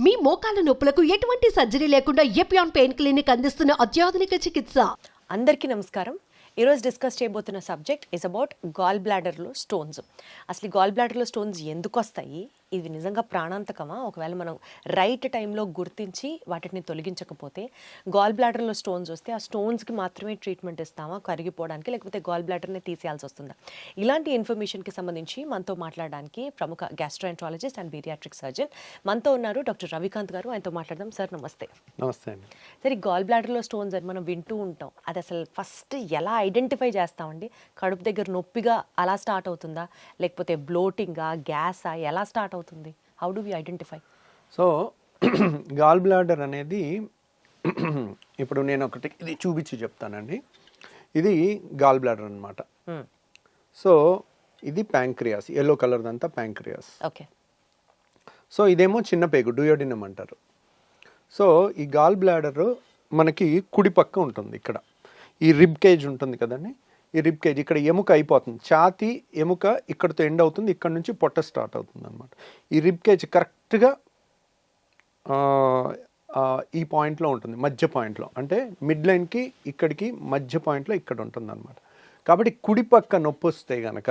మీ మోకాల నొప్పులకు ఎటువంటి సర్జరీ లేకుండా ఎపియాన్ పెయిన్ క్లినిక్ అందిస్తున్న అత్యాధునిక చికిత్స. అందరికీ నమస్కారం. ఈరోజు డిస్కస్ చేయబోతున్న సబ్జెక్ట్ ఇస్ అబౌట్ గాల్ బ్లాడర్లో స్టోన్స్. అసలు గాల్ బ్లాడర్లో స్టోన్స్ ఎందుకు వస్తాయి, ఇవి నిజంగా ప్రాణాంతకమా, ఒకవేళ మనం రైట్ టైంలో గుర్తించి వాటిని తొలగించకపోతే గాల్ బ్లాడర్లో స్టోన్స్ వస్తే ఆ స్టోన్స్కి మాత్రమే ట్రీట్మెంట్ ఇస్తామా కరిగిపోవడానికి, లేకపోతే గాల్ బ్లాడర్ని తీసేయాల్సి వస్తుందా? ఇలాంటి ఇన్ఫర్మేషన్కి సంబంధించి మనతో మాట్లాడడానికి ప్రముఖ గ్యాస్ట్రోఎంట్రాలజిస్ట్ అండ్ పీడియాట్రిక్ సర్జన్ మనతో ఉన్నారు డాక్టర్ రవికాంత్ గారు. ఆయనతో మాట్లాడదాం. సార్ నమస్తే. నమస్తే అండి. సరే, గాల్ బ్లాడర్లో స్టోన్స్ అని మనం వింటూ ఉంటాం. అది అసలు ఫస్ట్ ఎలా ఐడెంటిఫై చేస్తామండి? కడుపు దగ్గర నొప్పిగా అలా స్టార్ట్ అవుతుందా, లేకపోతే బ్లోటింగా, గ్యాసా, ఎలా స్టార్ట్ అవుతుంది? How do we identify? So gall bladder అనేది ఇప్పుడు నేను ఒకటి ఇది చూపించి చెప్తానండి. ఇది గాల్ బ్లాడర్ అనమాట. సో ఇది ప్యాంక్రియాస్, ఎల్లో కలర్ దంతా ప్యాంక్రియాస్. ఓకే. సో ఇదేమో చిన్న పేగు, డూయోడినం అంటారు. సో ఈ గాల్ బ్లాడర్ మనకి కుడి పక్క ఉంటుంది. ఇక్కడ ఈ రిబ్ కేజ్ ఉంటుంది కదండి, ఈ రిబ్ కేజ్ ఇక్కడ ఎముక అయిపోతుంది. ఛాతీ ఎముక ఇక్కడతో ఎండ్ అవుతుంది, ఇక్కడ నుంచి పొట్ట స్టార్ట్ అవుతుంది అనమాట. ఈ రిబ్ కేజ్ కరెక్ట్గా ఈ పాయింట్లో ఉంటుంది, మధ్య పాయింట్లో, అంటే మిడ్ లైన్కి ఇక్కడికి మధ్య పాయింట్లో ఇక్కడ ఉంటుంది అనమాట. కాబట్టి కుడి పక్క నొప్పి వస్తే కనుక,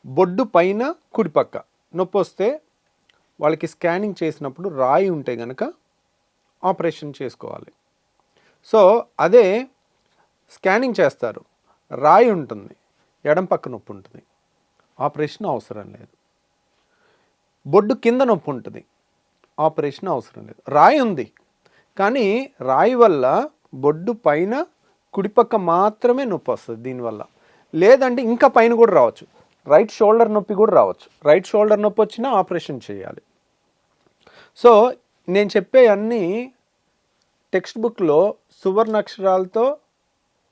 బొడ్డు పైన కుడి పక్క నొప్పి వస్తే వాళ్ళకి స్కానింగ్ చేసినప్పుడు రాయి ఉంటే కనుక ఆపరేషన్ చేసుకోవాలి. సో అదే స్కానింగ్ చేస్తారు, రాయి ఉంటుంది, ఎడం పక్క నొప్పి ఉంటుంది, ఆపరేషన్ అవసరం లేదు. బొడ్డు కింద నొప్పి ఉంటుంది, ఆపరేషన్ అవసరం లేదు. రాయి ఉంది కానీ రాయి వల్ల బొడ్డు పైన కుడిపక్క మాత్రమే నొప్పి వస్తుంది దీనివల్ల. లేదంటే ఇంకా పైన కూడా రావచ్చు, రైట్ షోల్డర్ నొప్పి కూడా రావచ్చు. రైట్ షోల్డర్ నొప్పి వచ్చినా ఆపరేషన్ చేయాలి. సో నేను చెప్పే అన్నీ టెక్స్ట్ బుక్లో సువర్ణాక్షరాలతో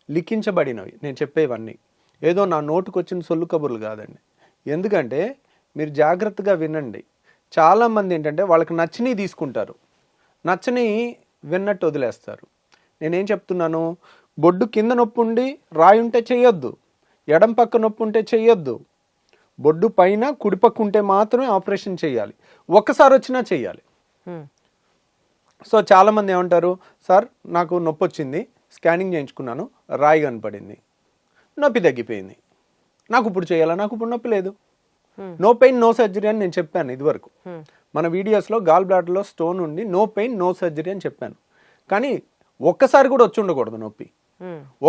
లిఖించబడినవి. నేను చెప్పేవన్నీ ఏదో నా నోటుకు వచ్చిన సొల్లు కబుర్లు కాదండి. ఎందుకంటే మీరు జాగ్రత్తగా వినండి. చాలామంది ఏంటంటే వాళ్ళకి నచ్చినవి తీసుకుంటారు, నచ్చని విన్నట్టు వదిలేస్తారు. నేనేం చెప్తున్నాను, బొడ్డు కింద నొప్పి ఉండి రాయి ఉంటే చెయ్యొద్దు, ఎడం పక్క నొప్పి ఉంటే చెయ్యొద్దు, బొడ్డు పైన కుడిపక్క ఉంటే మాత్రమే ఆపరేషన్ చేయాలి. ఒక్కసారి వచ్చినా చెయ్యాలి. సో చాలామంది ఏమంటారు, సార్ నాకు నొప్పి వచ్చింది, స్కానింగ్ చేయించుకున్నాను, రాయి కనపడింది, నొప్పి తగ్గిపోయింది, నాకు ఇప్పుడు చేయాలా, నాకు ఇప్పుడు నొప్పి లేదు, నో పెయిన్ నో సర్జరీ అని నేను చెప్పాను ఇదివరకు మన వీడియోస్లో. గాల్ బ్లాడర్లో స్టోన్ ఉండి నో పెయిన్ నో సర్జరీ అని చెప్పాను. కానీ ఒక్కసారి కూడా వచ్చి ఉండకూడదు నొప్పి.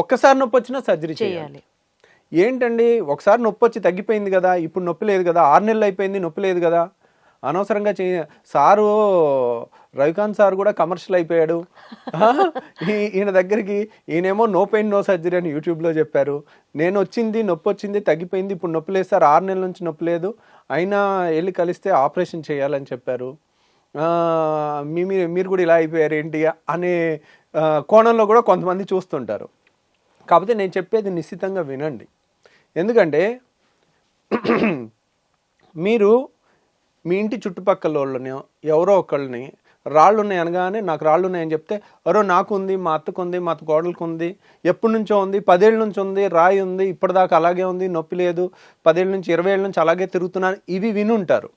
ఒక్కసారి నొప్పి వచ్చినా సర్జరీ చేయాలి. ఏంటండి, ఒకసారి నొప్పి వచ్చి తగ్గిపోయింది కదా, ఇప్పుడు నొప్పి లేదు కదా, 6 నెలలు అయిపోయింది నొప్పి లేదు కదా, అనవసరంగా సారు రవికాంత్ సార్ కూడా కమర్షియల్ అయిపోయాడు. ఈయన దగ్గరికి ఈయనేమో నో పెయిన్ నో సర్జరీ అని యూట్యూబ్లో చెప్పారు. నేను వచ్చింది నొప్పి వచ్చింది తగ్గిపోయింది, ఇప్పుడు నొప్పి లేదు సార్, 6 నెలల నుంచి నొప్పి లేదు, అయినా వెళ్ళి కలిస్తే ఆపరేషన్ చేయాలని చెప్పారు, మీరు కూడా ఇలా అయిపోయారు ఏంటి అనే కోణంలో కూడా కొంతమంది చూస్తుంటారు. కాకపోతే నేను చెప్పేది నిశ్చితంగా వినండి. ఎందుకంటే మీరు మీ ఇంటి చుట్టుపక్కల వాళ్ళని ఎవరో ఒకళ్ళని రాళ్ళు ఉన్నాయి అనగానే నాకు రాళ్ళు ఉన్నాయని చెప్తే, అరో నాకు ఉంది, మా అత్తకు ఉంది, మా అత్త కోడలకు ఉంది, ఎప్పటి నుంచో ఉంది, 10 ఏళ్ళ నుంచి ఉంది, రాయి ఉంది, ఇప్పటిదాకా అలాగే ఉంది, నొప్పి లేదు, 10 ఏళ్ళ నుంచి 20 ఏళ్ళ నుంచి అలాగే తిరుగుతున్నాను, ఇవి వినుంటారు.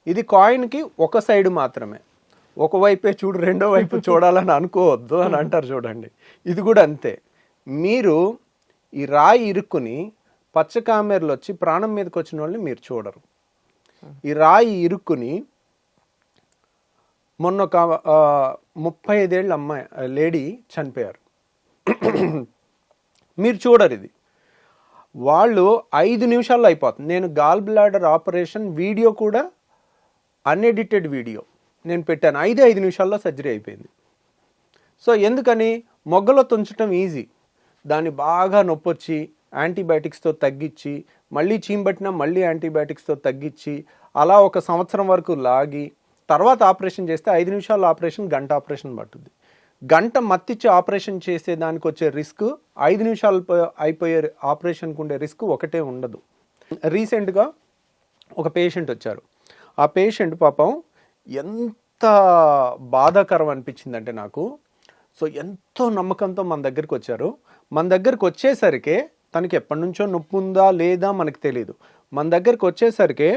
ఇది కాయిన్కి ఒక సైడ్ మాత్రమే, ఒకవైపే చూడు రెండో వైపు చూడాలని అనుకోవద్దు అని అంటారు చూడండి. ఇది కూడా అంతే. మీరు ఈ రాయి ఇరుక్కుని పచ్చకామెర్లు వచ్చి ప్రాణం మీదకి వచ్చిన వాళ్ళని మీరు చూడరు. ఈ రాయి ఇరుక్కుని మొన్న ఒక 35 ఏళ్ళ అమ్మాయి లేడీ చనిపోయారు, మీరు చూడరు. ఇది వాళ్ళు 5 నిమిషాల్లో అయిపోతుంది. నేను గాల్ బ్లాడర్ ఆపరేషన్ వీడియో కూడా అన్ఎడిటెడ్ వీడియో నేను పెట్టాను, 5 నిమిషాల్లో సర్జరీ అయిపోయింది. సో ఎందుకని, మొగ్గలో తుంచడం ఈజీ, దాన్ని బాగా నొప్పి వచ్చి యాంటీబయాటిక్స్తో తగ్గించి, మళ్ళీ చీంబట్టినా మళ్ళీ యాంటీబయాటిక్స్తో తగ్గించి, అలా 1 సంవత్సరం వరకు లాగి తర్వాత ఆపరేషన్ చేస్తే 5 నిమిషాల ఆపరేషన్ గంట ఆపరేషన్ పట్టుద్ది. గంట మత్తిచ్చి ఆపరేషన్ చేసే దానికి వచ్చే రిస్క్ 5 నిమిషాలు అయిపోయే ఆపరేషన్కి ఉండే రిస్క్ ఒకటే ఉండదు. రీసెంట్గా ఒక పేషెంట్ వచ్చారు. ఆ పేషెంట్ పాపం ఎంత బాధాకరం అనిపించిందంటే నాకు. సో ఎంతో నమ్మకంతో మన దగ్గరికి వచ్చారు. మన దగ్గరికి వచ్చేసరికి తనకి ఎప్పటి నుంచో నొప్పి ఉందా లేదా మనకు తెలియదు. మన దగ్గరికి వచ్చేసరికి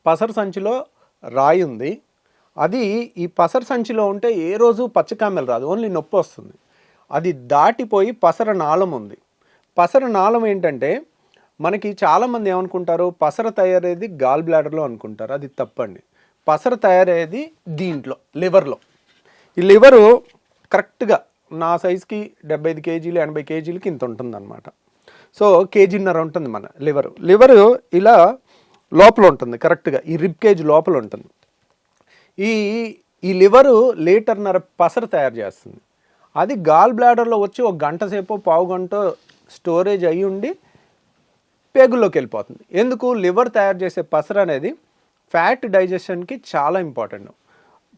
పసరు సంచిలో రాయి ఉంది, అది ఈ పసర సంచిలో ఉంటే ఏ రోజు పచ్చకామెలు రాదు, ఓన్లీ నొప్పి వస్తుంది. అది దాటిపోయి పసర నాళం ఉంది. పసర నాళం ఏంటంటే మనకి చాలామంది ఏమనుకుంటారు, పసర తయారయ్యేది గాల్ బ్లాడర్లో అనుకుంటారు. అది తప్పండి. పసర తయారయ్యేది దీంట్లో, లివర్లో. ఈ లివరు కరెక్ట్గా నా సైజుకి 75 కేజీలు 80 కేజీలకి ఇంత ఉంటుంది అనమాట. సో కేజీన్నర ఉంటుంది మన లివరు ఇలా లోపల ఉంటుంది, కరెక్ట్గా ఈ రిబ్ కేజ్ లోపల ఉంటుంది. ఈ లివరు లీటర్న్నర పసర తయారు చేస్తుంది. అది గాల్ బ్లాడర్లో వచ్చి ఒక గంట సేపు పావు గంట స్టోరేజ్ అయ్యి ఉండి పేగుల్లోకి వెళ్ళిపోతుంది. ఎందుకు? లివర్ తయారు చేసే పసర అనేది ఫ్యాట్ డైజెషన్కి చాలా ఇంపార్టెంట్,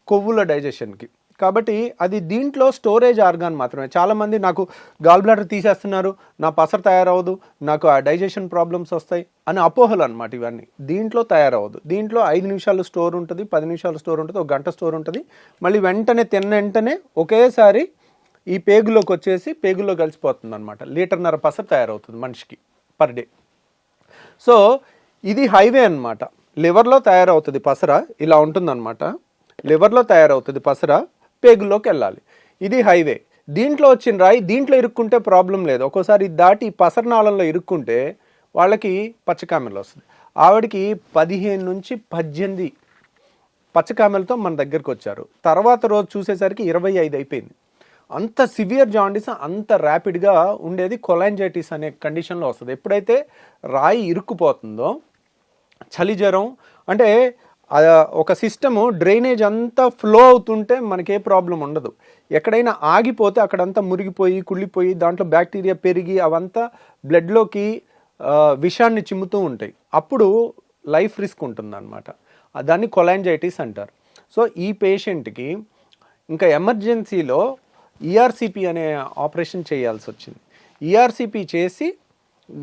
కొవ్వుల డైజెషన్కి. కాబట్టి అది దీంట్లో స్టోరేజ్ ఆర్గాన్ మాత్రమే. చాలామంది నాకు గాల్ బ్లాడర్ తీసేస్తున్నారు, నా పసర తయారవదు, నాకు ఆ డైజెషన్ ప్రాబ్లమ్స్ వస్తాయి అని అపోహలు అనమాట ఇవన్నీ. దీంట్లో తయారవదు. దీంట్లో 5 నిమిషాలు స్టోర్ ఉంటుంది, 10 నిమిషాలు స్టోర్ ఉంటుంది, ఒక గంట స్టోర్ ఉంటుంది. మళ్ళీ వెంటనే వెంటనే ఒకేసారి ఈ పేగులోకి వచ్చేసి పేగుల్లో కలిసిపోతుంది అనమాట. లీటర్న్నర పసర తయారవుతుంది మనిషికి పర్ డే. సో ఇది హైవే అనమాట. లివర్లో తయారవుతుంది పసర, ఇలా ఉంటుందన్నమాట. లివర్లో తయారవుతుంది పసర, పేగుల్లోకి వెళ్ళాలి. ఇది హైవే. దీంట్లో వచ్చిన రాయి దీంట్లో ఇరుక్కుంటే ప్రాబ్లం లేదు. ఒక్కోసారి దాటి పసరనాళంలో ఇరుక్కుంటే వాళ్ళకి పచ్చకామెలు వస్తుంది. ఆవిడకి 15 నుంచి 18 పచ్చకామెలతో మన దగ్గరికి వచ్చారు. తర్వాత రోజు చూసేసరికి 25 అయిపోయింది. అంత సివియర్ జాండీస్ అంత ర్యాపిడ్గా ఉండేది కొలాంజైటిస్ అనే కండిషన్లో వస్తుంది. ఎప్పుడైతే రాయి ఇరుక్కుపోతుందో, చలి జ్వరం అంటే ఒక సిస్టము డ్రైనేజ్ అంతా ఫ్లో అవుతుంటే మనకే ప్రాబ్లం ఉండదు. ఎక్కడైనా ఆగిపోతే అక్కడంతా మురిగిపోయి కుళ్ళిపోయి దాంట్లో బ్యాక్టీరియా పెరిగి అవంతా బ్లడ్లోకి విషాన్ని చిమ్ముతూ ఉంటాయి. అప్పుడు లైఫ్ రిస్క్ ఉంటుందన్నమాట. దాన్ని కొలాంజైటిస్ అంటారు. సో ఈ పేషెంట్కి ఇంకా ఎమర్జెన్సీలో ఈఆర్సిపి అనే ఆపరేషన్ చేయాల్సి వచ్చింది. ఈఆర్సిపి చేసి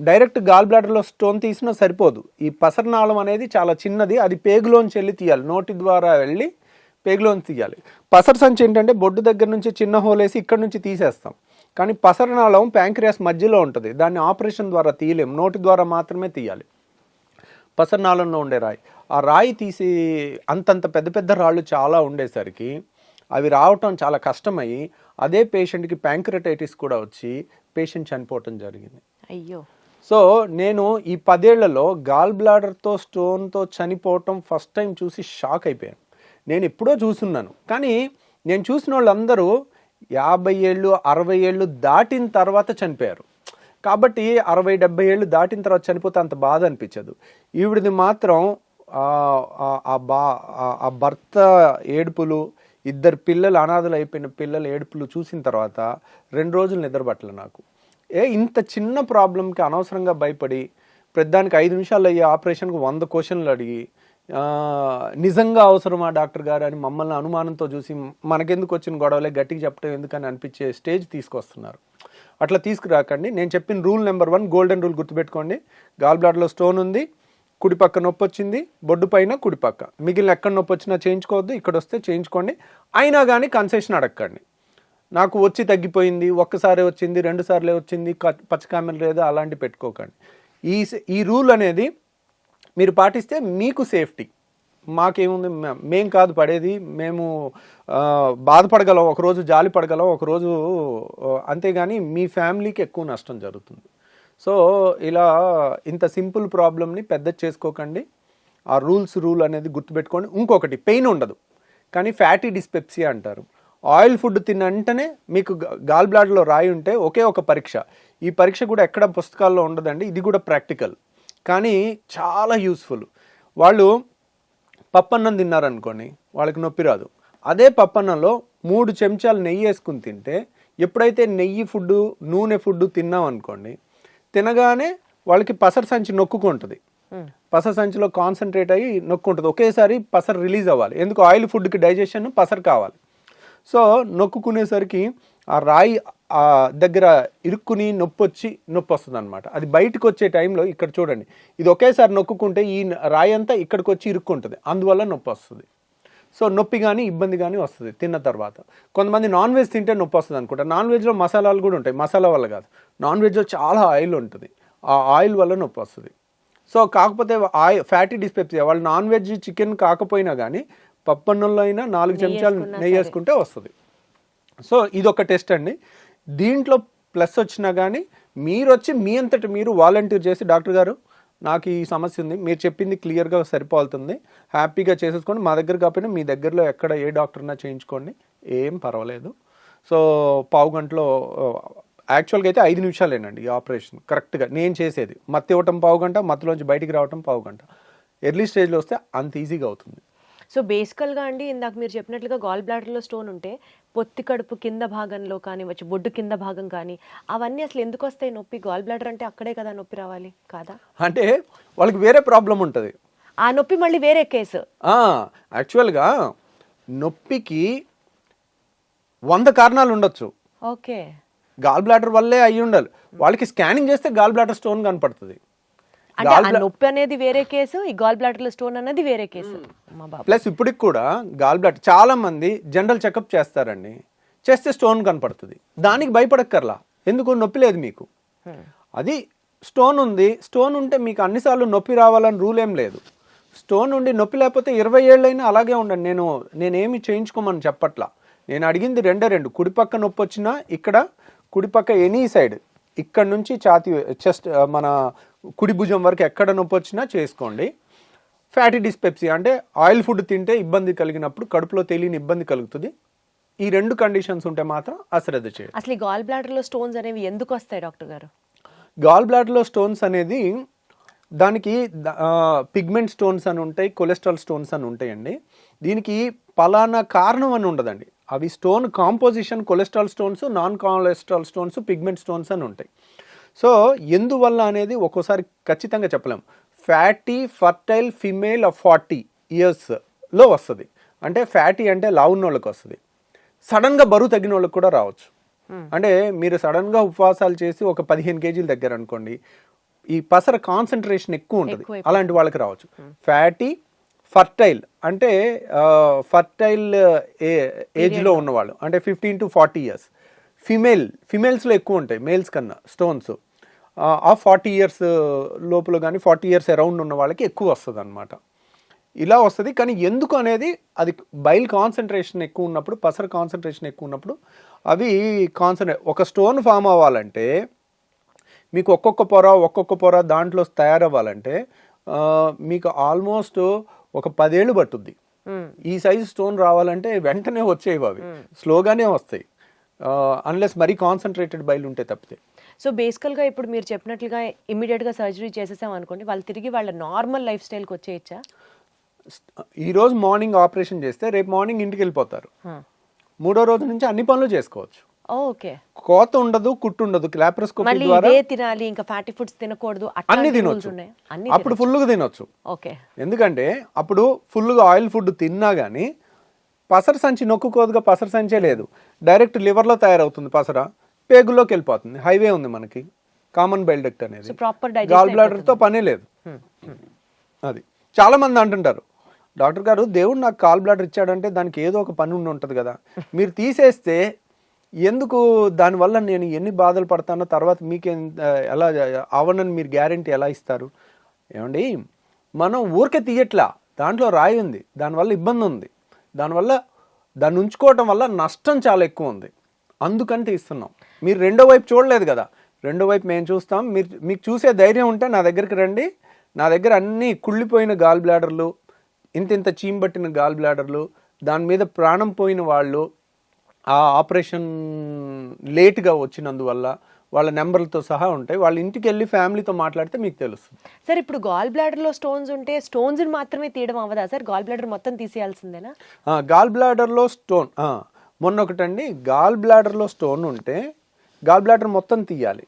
డైరెక్ట్ గాల్ బ్లాడర్లో స్టోన్ తీసినా సరిపోదు. ఈ పసరనాళం అనేది చాలా చిన్నది, అది పేగులోంచి వెళ్ళి తీయాలి, నోటి ద్వారా వెళ్ళి పేగులోంచి తీయాలి. పసర సంచి ఏంటంటే బొడ్డు దగ్గర నుంచి చిన్న హోల్ వేసి ఇక్కడ నుంచి తీసేస్తాం. కానీ పసరనాళం ప్యాంక్రియాస్ మధ్యలో ఉంటుంది, దాన్ని ఆపరేషన్ ద్వారా తీయలేం, నోటి ద్వారా మాత్రమే తీయాలి. పసరనాళంలో ఉండే రాయి, ఆ రాయి తీసి అంతంత పెద్ద పెద్ద రాళ్ళు చాలా ఉండేసరికి అవి రావటం చాలా కష్టమయ్యి అదే పేషెంట్కి ప్యాంక్రటైటిస్ కూడా వచ్చి పేషెంట్ చనిపోవటం జరిగింది. అయ్యో. సో నేను ఈ 10 ఏళ్లలో గాల్ బ్లాడర్తో స్టోన్తో చనిపోవటం ఫస్ట్ టైం చూసి షాక్ అయిపోయాను. నేను ఎప్పుడో చూస్తున్నాను, కానీ నేను చూసిన వాళ్ళందరూ 50 ఏళ్ళు 60 ఏళ్ళు దాటిన తర్వాత చనిపోయారు. కాబట్టి 60-70 ఏళ్ళు దాటిన తర్వాత చనిపోతే అంత బాధ అనిపించదు. ఈవిడిది మాత్రం ఆ భర్త ఏడుపులు, 2 పిల్లలు అనాథలు అయిపోయిన పిల్లల ఏడుపులు చూసిన తర్వాత 2 రోజులు నిద్రపట్టలే నాకు. ఇంత చిన్న ప్రాబ్లంకి అనవసరంగా భయపడి పెద్దానికి 5 నిమిషాలు అయ్యే ఆపరేషన్కి 100 క్వశ్చన్లు అడిగి నిజంగా అవసరమా డాక్టర్ గారు అని మమ్మల్ని అనుమానంతో చూసి మనకెందుకు వచ్చిన గొడవలే గట్టిగా చెప్పడం ఎందుకని అనిపించే స్టేజ్ తీసుకొస్తున్నారు. అట్లా తీసుకురాకండి. నేను చెప్పిన రూల్ నెంబర్ 1 గోల్డెన్ రూల్ గుర్తుపెట్టుకోండి. గాల్ బ్లాడర్లో స్టోన్ ఉంది, కుడి పక్క నొప్పి వచ్చింది, బొడ్డు పైన కుడి పక్క, మిగిలిన ఎక్కడ నొప్పి వచ్చినా చేయించుకోవద్దు, ఇక్కడ వస్తే చేయించుకోండి. అయినా కానీ కన్సెషన్ అడగండి. నాకు వచ్చి తగ్గిపోయింది, ఒక్కసారి వచ్చింది, 2 సార్లే వచ్చింది, పచ్చకామెలు లేదా, అలాంటి పెట్టుకోకండి. ఈ రూల్ అనేది మీరు పాటిస్తే మీకు సేఫ్టీ. మాకేముంది, మేం కాదు పడేది, మేము బాధపడగలం, ఒకరోజు జాలి పడగలం, ఒకరోజు, అంతేగాని మీ ఫ్యామిలీకి ఎక్కువ నష్టం జరుగుతుంది. సో ఇలా ఇంత సింపుల్ ప్రాబ్లమ్ని పెద్ద చేసుకోకండి. ఆ రూల్ అనేది గుర్తుపెట్టుకోండి. ఇంకొకటి, పెయిన్ ఉండదు కానీ ఫ్యాటీ డిస్పెప్సియా అంటారు. ఆయిల్ ఫుడ్ తిన్న వెంటనే మీకు గాల్ బ్లాడర్లో రాయి ఉంటే ఒకే ఒక పరీక్ష, ఈ పరీక్ష కూడా ఎక్కడ పుస్తకాల్లో ఉండదండి, ఇది కూడా ప్రాక్టికల్ కానీ చాలా యూస్ఫుల్. వాళ్ళు పప్పన్నం తిన్నారనుకోండి, వాళ్ళకి నొప్పి రాదు. అదే పప్పన్నంలో 3 చెంచాలు నెయ్యి వేసుకుని తింటే, ఎప్పుడైతే నెయ్యి ఫుడ్ నూనె ఫుడ్ తిన్నాం అనుకోండి, తినగానే వాళ్ళకి పసర సంచి నొక్కుంటుంది, పసర సంచిలో కాన్సన్ట్రేట్ అయ్యి నొక్కుంటుంది, ఒకేసారి పసర రిలీజ్ అవ్వాలి. ఎందుకు? ఆయిల్ ఫుడ్కి డైజెషన్ పసర కావాలి. సో నొక్కునేసరికి ఆ రాయి దగ్గర ఇరుక్కుని నొప్పి వస్తుంది అనమాట. అది బయటకు వచ్చే టైంలో ఇక్కడ చూడండి, ఇది ఒకేసారి నొక్కుంటే ఈ రాయి అంతా ఇక్కడికి వచ్చి ఇరుక్కుంటుంది, అందువల్ల నొప్పి వస్తుంది. సో నొప్పి కానీ ఇబ్బంది కానీ వస్తుంది తిన్న తర్వాత. కొంతమంది నాన్ వెజ్ తింటే నొప్పి వస్తుంది అనుకుంటారు. నాన్ వెజ్లో మసాలాలు కూడా ఉంటాయి, మసాలా వల్ల కాదు, నాన్ వెజ్లో చాలా ఆయిల్ ఉంటుంది, ఆ ఆయిల్ వల్ల నొప్పి వస్తుంది. సో కాకపోతే ఫ్యాటీ డిస్పెప్సియా వాళ్ళు నాన్ వెజ్ చికెన్ కాకపోయినా కానీ పప్పన్నంలో అయినా 4 చెంచాలు నెయ్యి వేసుకుంటే వస్తుంది. సో ఇదొక టెస్ట్ అండి. దీంట్లో ప్లస్ వచ్చినా కానీ మీరు వచ్చి మీ అంతటి మీరు వాలంటీర్ చేసి డాక్టర్ గారు నాకు ఈ సమస్య ఉంది, మీరు చెప్పింది క్లియర్గా సరిపోతుంది, హ్యాపీగా చేసేసుకోండి, మా దగ్గర కాకపోయినా మీ దగ్గరలో ఎక్కడ ఏ డాక్టర్నా చేయించుకోండి, ఏం పర్వాలేదు. సో పావు గంటలో యాక్చువల్గా అయితే 5 నిమిషాలేనండి ఈ ఆపరేషన్ కరెక్ట్గా నేను చేసేది. మత్తు ఇవ్వటం పావు గంట, మత్తులోంచి బయటికి రావటం పావు గంట. ఎర్లీ స్టేజ్లో వస్తే అంత ఈజీగా అవుతుంది. సో బేసికల్గా అండి ఇందాక మీరు చెప్పినట్లుగా గాల్ బ్లాడర్లో స్టోన్ ఉంటే పొత్తి కడుపు కింద భాగంలో కానివచ్చు, బొడ్డు కింద భాగం కానీ అవన్నీ అసలు ఎందుకు వస్తాయి నొప్పి? గాల్ బ్లాడర్ అంటే అక్కడే కదా నొప్పి రావాలి కాదా? అంటే వాళ్ళకి వేరే ప్రాబ్లం ఉంటుంది. ఆ నొప్పి మళ్ళీ వేరే కేసు. యాక్చువల్గా నొప్పికి 100 కారణాలు ఉండొచ్చు. ఓకే, గాల్ బ్లాడర్ వల్లే అయ్యి ఉండాలి. వాళ్ళకి స్కానింగ్ చేస్తే గాల్ బ్లాడర్ స్టోన్ కనపడుతుంది. అంటే ఆ నొప్పి అనేది వేరే కేసు, ఈ గాల్ బ్లాడర్లో స్టోన్ అనేది వేరే కేసు. ప్లస్ ఇప్పటికి కూడా గాల్ బ్లాడర్ చాలా మంది జనరల్ చెకప్ చేస్తారండి, చేస్తే స్టోన్ కనపడుతుంది. దానికి భయపడక్కర్లా, ఎందుకు నొప్పి లేదు మీకు. అది స్టోన్ ఉంది, స్టోన్ ఉంటే మీకు అన్నిసార్లు నొప్పి రావాలని రూల్ ఏం లేదు. స్టోన్ ఉండి నొప్పి లేకపోతే 20 ఏళ్ళైనా అలాగే ఉండండి. నేనేమి చేయించుకోమని చెప్పట్లా. నేను అడిగింది 2 కుడిపక్క నొప్పి వచ్చినా ఇక్కడ కుడిపక్క ఎనీ సైడ్ ఇక్కడ నుంచి ఛాతీ చెస్ట్ మన కుడి భుజం వరకు ఎక్కడ నొప్పి వచ్చినా చేసుకోండి. ఫ్యాటీ డిస్పెప్సియా అంటే ఆయిల్ ఫుడ్ తింటే ఇబ్బంది కలిగినప్పుడు కడుపులో తెలియని ఇబ్బంది కలుగుతుంది. ఈ 2 కండిషన్స్ ఉంటే మాత్రం అశ్రద్ధ చేయాలి. అసలు ఈ గాల్ బ్లాడర్లో స్టోన్స్ అనేవి ఎందుకు వస్తాయి డాక్టర్ గారు? గాల్ బ్లాడర్లో స్టోన్స్ అనేది దానికి పిగ్మెంట్ స్టోన్స్ అని ఉంటాయి, కొలెస్ట్రాల్ స్టోన్స్ అని ఉంటాయండి. దీనికి పలానా కారణం అని ఉండదండి. అవి stone composition cholesterol stones, non cholesterol stones, pigment stones అని ఉంటాయి. సో ఎందువల్ల అనేది ఒక్కోసారి ఖచ్చితంగా చెప్పలేము. ఫ్యాటీ ఫర్టైల్ ఫిమేల్ ఆఫ్ 40 ఇయర్స్లో వస్తుంది. అంటే ఫ్యాటీ అంటే లావున్న వాళ్ళకి వస్తుంది. సడన్గా బరువు తగ్గిన వాళ్ళకి కూడా రావచ్చు. అంటే మీరు సడన్గా ఉపవాసాలు చేసి ఒక 15 కేజీలు దగ్గర అనుకోండి, ఈ పసర కాన్సన్ట్రేషన్ ఎక్కువ ఉంటుంది, అలాంటి వాళ్ళకి రావచ్చు. ఫ్యాటీ ఫర్టైల్ అంటే ఫర్టైల్ ఏజ్లో ఉన్నవాళ్ళు, అంటే 15 to 40 ఇయర్స్. ఫిమేల్స్లో ఎక్కువ ఉంటాయి మేల్స్ కన్నా స్టోన్స్. ఆ 40 ఇయర్స్ లోపల కానీ 40 ఇయర్స్ అరౌండ్ ఉన్న వాళ్ళకి ఎక్కువ వస్తుంది అనమాట. ఇలా వస్తుంది. కానీ ఎందుకు అనేది అది బైల్ కాన్సన్ట్రేషన్ ఎక్కువ ఉన్నప్పుడు, పసర కాన్సన్ట్రేషన్ ఎక్కువ ఉన్నప్పుడు అవి ఒక స్టోన్ ఫామ్ అవ్వాలంటే మీకు ఒక్కొక్క పొర దాంట్లో తయారవ్వాలంటే మీకు ఆల్మోస్ట్ ఒక 10 ఏళ్ళు పట్టుద్ది. ఈ సైజు స్టోన్ రావాలంటే వెంటనే వచ్చేవి, అవి స్లోగానే వస్తాయి అన్లెస్ మరీ కాన్సన్ట్రేటెడ్ బైల్ ఉంటే తప్పితే. సో బేసికల్గా ఇప్పుడు మీరు చెప్పినట్లుగా ఇమ్మీడియట్గా సర్జరీ చేసేసాం అనుకోండి, వాళ్ళు తిరిగి వాళ్ళ నార్మల్ లైఫ్ స్టైల్కి వచ్చేయచ్చా? ఈరోజు మార్నింగ్ ఆపరేషన్ చేస్తే రేపు మార్నింగ్ ఇంటికి వెళ్ళిపోతారు. 3వ రోజు నుంచి అన్ని పనులు చేసుకోవచ్చు. ఓకే, కోత ఉండదు, కుట్టు ఉండదు. లాప్రోస్కోపీ ద్వారా తినాలి, ఇంకా ఫ్యాటీ ఫుడ్స్ తినకూడదు, అన్ని తినొచ్చు. అప్పుడు ఫుల్గా తినొచ్చు. ఓకే, ఎందుకంటే అప్పుడు ఫుల్గా ఆయిల్ ఫుడ్ తిన్నా కానీ పసర సంచి నొక్కుకోదుగా, పసర సంచే లేదు, డైరెక్ట్ లివర్లో తయారవుతుంది పసర, పేగుల్లోకి వెళ్ళిపోతుంది. హైవే ఉంది మనకి, కామన్ బైల్ డక్ట్ అనేది. గాల్ బ్లాడర్తో పనే లేదు. అది చాలా మంది అంటుంటారు, డాక్టర్ గారు దేవుడు నాకు గాల్ బ్లాడర్ ఇచ్చాడంటే దానికి ఏదో ఒక పని ఉండి ఉంటుంది కదా, మీరు తీసేస్తే ఎందుకు దానివల్ల నేను ఎన్ని బాధలు పడతానో తర్వాత మీకు ఎలా అవనని మీరు గ్యారెంటీ ఎలా ఇస్తారు? ఏమండి, మనం ఊరికే తీయట్లా, దాంట్లో రాయి ఉంది, దానివల్ల ఇబ్బంది ఉంది, దాన్ని ఉంచుకోవటం వల్ల నష్టం చాలా ఎక్కువ ఉంది, అందుకని తీస్తున్నాం. మీరు రెండో వైపు చూడలేదు కదా, రెండో వైపు మేము చూస్తాం. మీకు చూసే ధైర్యం ఉంటే నా దగ్గరికి రండి. నా దగ్గర అన్నీ కుళ్ళిపోయిన గాల్ బ్లాడర్లు, ఇంత చీంబట్టిన గాల్ బ్లాడర్లు, దాని మీద ప్రాణం పోయిన వాళ్ళు, ఆ ఆపరేషన్ లేట్గా వచ్చినందువల్ల వాళ్ళ నెంబర్లతో సహా ఉంటాయి. వాళ్ళ ఇంటికి వెళ్ళి ఫ్యామిలీతో మాట్లాడితే మీకు తెలుస్తుంది. సార్, ఇప్పుడు గాల్ బ్లాడర్లో స్టోన్స్ ఉంటే స్టోన్స్ మాత్రమే తీయడం అవ్వదా సార్? గాల్ బ్లాడర్ మొత్తం తీసేయాల్సిందేనా? గాల్ బ్లాడర్లో స్టోన్ మొన్నొకటండి, గాల్ బ్లాడర్లో స్టోన్ ఉంటే గాల్ బ్లాడర్ మొత్తం తీయాలి,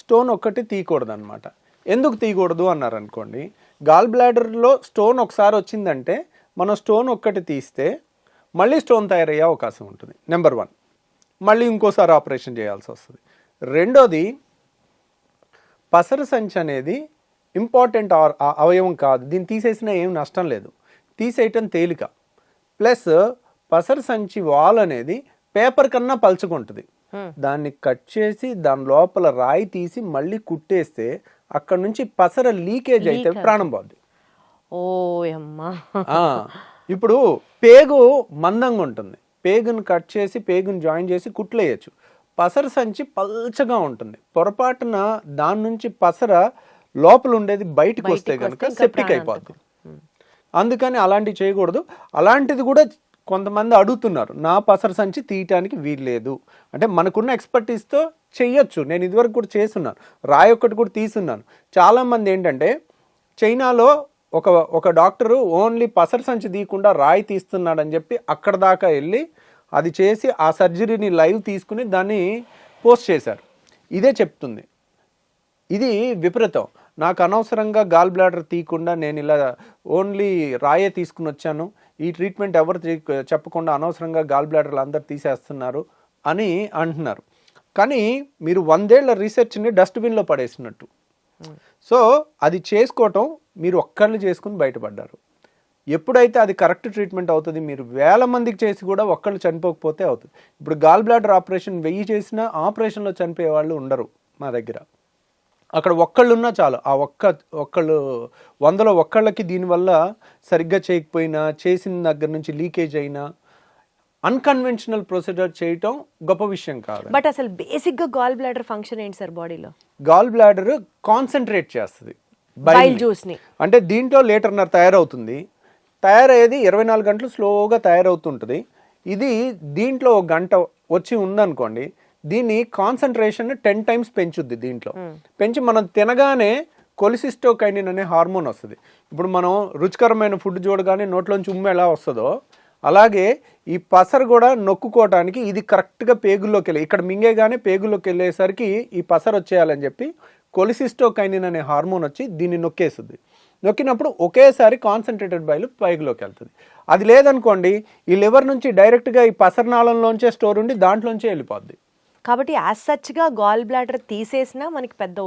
స్టోన్ ఒక్కటి తీయకూడదు అనమాట. ఎందుకు తీయకూడదు అన్నారనుకోండి, గాల్ బ్లాడర్లో స్టోన్ ఒకసారి వచ్చిందంటే మనం స్టోన్ ఒక్కటి తీస్తే మళ్ళీ స్టోన్ తయారయ్యే అవకాశం ఉంటుంది. నెంబర్ 1, మళ్ళీ ఇంకోసారి ఆపరేషన్ చేయాల్సి వస్తుంది. రెండోది, పసర సంచి అనేది ఇంపార్టెంట్ అవయవం కాదు, దీన్ని తీసేసినా ఏం నష్టం లేదు, తీసేయటం తేలిక. ప్లస్ పసర సంచి వాల్ అనేది పేపర్ కన్నా పలుచుకుంటుంది. దాన్ని కట్ చేసి దాని లోపల రాయి తీసి మళ్ళీ కుట్టేస్తే అక్కడ నుంచి పసర లీకేజ్ అయితే ప్రాణం పోద్ది. ఓ అమ్మా. ఇప్పుడు పేగు మందంగా ఉంటుంది, పేగును కట్ చేసి పేగును జాయిన్ చేసి కుట్లు వేయచ్చు. పసర సంచి పల్చగా ఉంటుంది, పొరపాటున దాని నుంచి పసర లోపల ఉండేది బయటకు వస్తే కనుక సెప్టిక్ అయిపోద్ది. అందుకని అలాంటివి చేయకూడదు. అలాంటిది కూడా కొంతమంది అడుగుతున్నారు, నా పసర సంచి తీయటానికి వీల్లేదు అంటే మనకున్న ఎక్స్పర్టీస్తో చెయ్యొచ్చు. నేను ఇదివరకు కూడా చేస్తున్నాను, రాయి ఒక్కటి కూడా తీసున్నాను. చాలామంది ఏంటంటే చైనాలో ఒక డాక్టరు ఓన్లీ పసర సంచి తీయకుండా రాయి తీస్తున్నాడని చెప్పి అక్కడ దాకా వెళ్ళి అది చేసి ఆ సర్జరీని లైవ్ తీసుకుని దాన్ని పోస్ట్ చేశారు. ఇదే చెప్తుంది, ఇది విపరీతం. నాకు అనవసరంగా గాల్ బ్లాడర్ తీయకుండా నేను ఇలా ఓన్లీ రాయే తీసుకుని వచ్చాను, ఈ ట్రీట్మెంట్ ఎవరు చెప్పకుండా అనవసరంగా గాల్ బ్లాడర్లు అందరు తీసేస్తున్నారు అని అంటున్నారు. కానీ మీరు 100 ఏళ్ల రీసెర్చ్ని డస్ట్బిన్లో పడేసినట్టు. సో అది చేసుకోవటం మీరు ఒక్కళ్ళు చేసుకుని బయటపడ్డారు. ఎప్పుడైతే అది కరెక్ట్ ట్రీట్మెంట్ అవుతుంది, మీరు 1000 మందికి చేసి కూడా ఒక్కళ్ళు చనిపోకపోతే అవుతుంది. ఇప్పుడు గాల్ బ్లాడర్ ఆపరేషన్ 1000 చేసినా ఆపరేషన్లో చనిపోయే వాళ్ళు ఉండరు మా దగ్గర. అక్కడ ఒక్కళ్ళు ఉన్నా చాలు, ఆ ఒక్కళ్ళు 100లో ఒక్కళ్ళకి దీనివల్ల సరిగ్గా చేయకపోయినా, చేసిన దగ్గర నుంచి లీకేజ్ అయినా అన్కన్వెన్షనల్ ప్రొసీజర్ చేయటం గొప్ప విషయం కాదు. బట్ అసలు బేసిక్గా గాల్ బ్లాడర్ ఫంక్షన్ ఏంటి సార్ బాడీలో? గాల్ బ్లాడర్ కాన్సన్ట్రేట్ చేస్తుంది బైల్ జ్యూస్ని. అంటే దీంట్లో లీటర్న్నర తయారవుతుంది, తయారయ్యేది 24 గంటలు స్లోగా తయారవుతుంటుంది. ఇది దీంట్లో 1 గంట వచ్చి ఉందనుకోండి, దీన్ని కాన్సన్ట్రేషన్ 10 టైమ్స్ పెంచుద్ది. దీంట్లో పెంచి మనం తినగానే కొలిసిస్టోకైనిన్ అనే హార్మోన్ వస్తుంది. ఇప్పుడు మనం రుచికరమైన ఫుడ్ చూడగానే నోట్లోంచి ఉమ్మ ఎలా వస్తుందో అలాగే ఈ పసరు కూడా నొక్కుకోవటానికి ఇది కరెక్ట్గా పేగుల్లోకి వెళ్ళి ఇక్కడ మింగేగానే పేగుల్లోకి వెళ్ళేసరికి ఈ పసరు వచ్చేయాలని చెప్పి కొలిసిస్టోకైనిన్ అనే హార్మోన్ వచ్చి దీన్ని నొక్కేస్తుంది. నొక్కినప్పుడు ఒకేసారి కాన్సన్ట్రేటెడ్ బైల్ పైగులోకి వెళ్తుంది. అది లేదనుకోండి, ఈ లివర్ నుంచి డైరెక్ట్గా ఈ పసరనాళంలోంచే స్టోర్ ఉండి దాంట్లోంచే వెళ్ళిపోద్ది. కాబట్టి యాజ్ సచ్గా గాల్ బ్లాడర్ తీసేసినా మనకి పెద్ద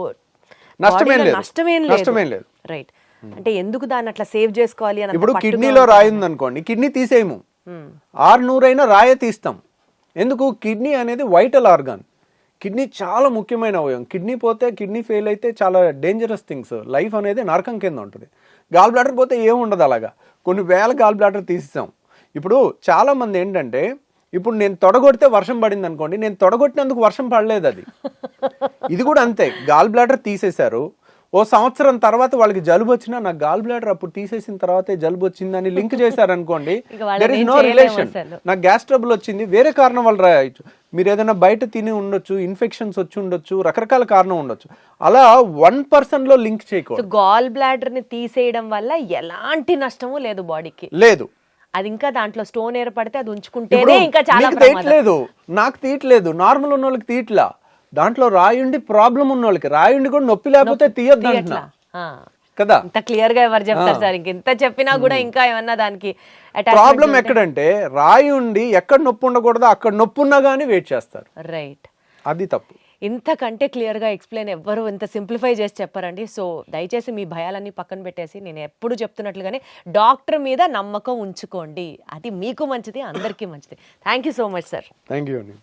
నష్టమేం లేదు. రైట్. అంటే ఎందుకు దాన్ని అట్లా సేవ్ చేసుకోవాలి అని? ఇప్పుడు కిడ్నీలో రాయి ఉందనుకోండి, కిడ్నీ తీసేయము, 600 అయినా రాయే తీస్తాం. ఎందుకు? కిడ్నీ అనేది వైటల్ ఆర్గాన్, కిడ్నీ చాలా ముఖ్యమైన అవయవం. కిడ్నీ పోతే, కిడ్నీ ఫెయిల్ అయితే చాలా డేంజరస్ థింగ్స్, లైఫ్ అనేది నరకం కింద ఉంటుంది. గాల్ బ్లాడర్ పోతే ఏముండదు. అలాగా కొన్ని వేల గాల్ బ్లాడర్ తీసేసాం. ఇప్పుడు చాలామంది ఏంటంటే, ఇప్పుడు నేను తొడగొడితే వర్షం పడింది అనుకోండి, నేను తొడగొట్టినందుకు వర్షం పడలేదు. అది ఇది కూడా అంతే. గాల్ బ్లాడర్ తీసేశారు, ఓ సంవత్సరం తర్వాత వాళ్ళకి జలుబు వచ్చినా నాకు గాల్ బ్లాడర్ అప్పుడు తీసేసిన తర్వాతే జలుబు వచ్చిందని లింక్ చేశారనుకోండి, దెర్ ఇస్ నో రిలేషన్. నాకు గ్యాస్ ట్రబుల్ వచ్చింది, వేరే కారణం వల్ల రాయొచ్చు. మీరు ఏదైనా బయట తిని ఉండొచ్చు, ఇన్ఫెక్షన్స్ వచ్చి ఉండొచ్చు, రకరకాల కారణం ఉండొచ్చు. అలా 1% లింక్ చేయకూడదు. గాల్ బ్లాడర్ ని తీసేయడం వల్ల ఎలాంటి నష్టము లేదు బాడీకి, లేదు. అది ఇంకా దాంట్లో స్టోన్ ఏర్పడితే అది ఉంచుకుంటేనే ఇంకా చాలా తీయట్లేదు. నాకు తీయట్లేదు, నార్మల్ ఉన్న వాళ్ళకి తీయట్లా. దాంట్లో రాయుండి ప్రాబ్లం ఉన్న వాళ్ళకి, రాయుండి కూడా నొప్పి లేకపోతే తీయొద్దు అంటున్నా కదా. ఇంత క్లియర్ గా ఎవరు చెప్తారు సార్? ఇంత చెప్పినా కూడా ఇంకా ఏమన్నా దానికి ప్రాబ్లం ఎక్కడంటే, రాయుండి ఎక్కడ నొప్పి ఉండకూడదు అక్కడ నొప్పి ఉన్నా కానీ వెయిట్ చేస్తారు. రైట్, అది తప్పు. ఇంతకంటే క్లియర్గా ఎక్స్ప్లెయిన్ ఎవ్వరు ఇంత సింప్లిఫై చేసి చెప్పారండి. సో దయచేసి మీ భయాలన్నీ పక్కన పెట్టేసి నేను ఎప్పుడు చెప్తున్నట్లుగానే డాక్టర్ మీద నమ్మకం ఉంచుకోండి. అది మీకు మంచిది, అందరికీ మంచిది. Thank you so much sir. Thank you అండి.